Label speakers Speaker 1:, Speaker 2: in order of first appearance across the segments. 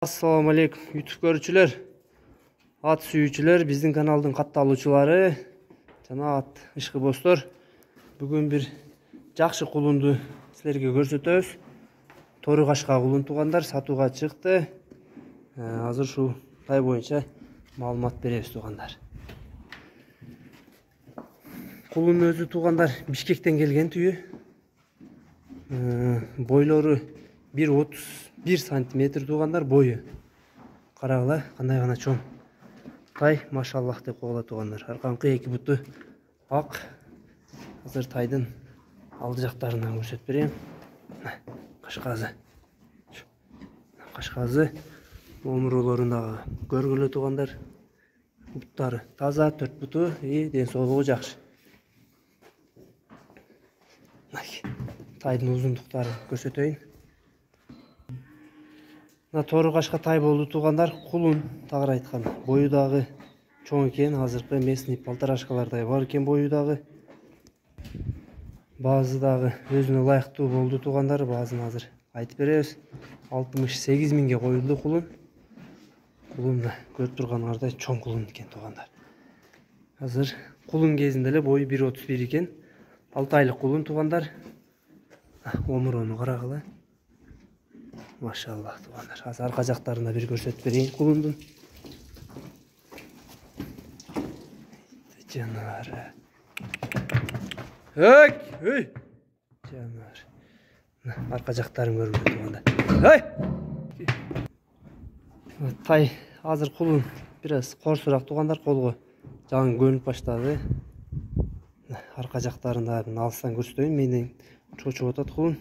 Speaker 1: Assalamu alaikum YouTube көрүүчүлөр, ат сүйүүчүлөр, биздин каналдын катталуучулары жана ат ишкыбостор. Бүгүн бир жакшы кулунду силерге көрсөтөбүз. Тору кашка кулун туугандар сатууга чыкты. Азыр ушул тай боюнча маалымат беребиз туугандар. Кулун өзү туугандар Бишкектен келген түйү. Бойлору 1,31 сантиметр туугандар бою. Карагыла кандай гана чоң. Тай машаллах деп койгула туугандар. Арканкы эки буту ак. Азыр тайдын алды жактарынан көрсөтүп берейин. Кашказы. Кашказы омуролорун дагы көргүлө туугандар. Буттары таза, 4 буту и ден соолугу жакшы. Тайдын узундуктарын көрсөтөйүн. Тору кашка тай болду туугандар. Кулун тагыр айтканда бою дагы чоң экен. Азыркы местный полторашкалардай бар экен бою дагы. Баазы дагы өзүнө ылайыктуу болду туугандар. Баазын азыр айтып беребиз. 68 миңге коюлду кулун. Кулун көрүп турганыңардай чоң кулун экен туугандар. Азыр кулун кезинде эле бою 1,31 экен. 6 айлык кулун туугандар. Омурону карагыла. Машаллах туугандар. Азыр арка жактарына бир көрсөтүп берейин кулундун. Жанар. Эй! Жанар. Арка жактарын көрүлөт туугандар. Тай азыр кулун бираз корсураак туугандар, колго жагын көнүп баштады. Арка жактарында алыстан көрсөтөйүн. Менден чочуп атат кулун.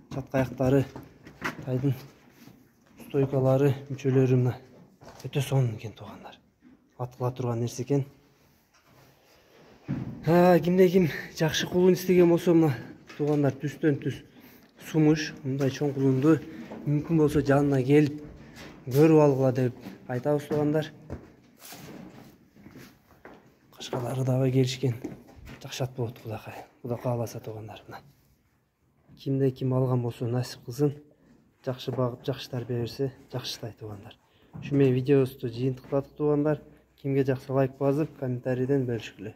Speaker 1: Чатка аяктары, тайдын стойкалары, мүчөлөрү өтө сонун экен туугандар. Атыла турган нерсе экен. Кимде ким жакшы кулун истеген болсо мына туугандар түстөн түз сумуш, мындай чоң кулунду мүмкүн болсо жанына келип көрүп алгыла деп айтабыз туугандар. Кашкалары дагы келишкен. Жакшат болот Кудакай. Куда кааласа туугандар мына. Кимде ким алган болсо насип кылсын. Жакшы багып, жакшы тарбия берсе, жакшы тай туугандар. Ушу менен видеобузду жыйынтыктадык туугандар. Кимге жакса лайк басып, комментарийден бөлүшкүлө.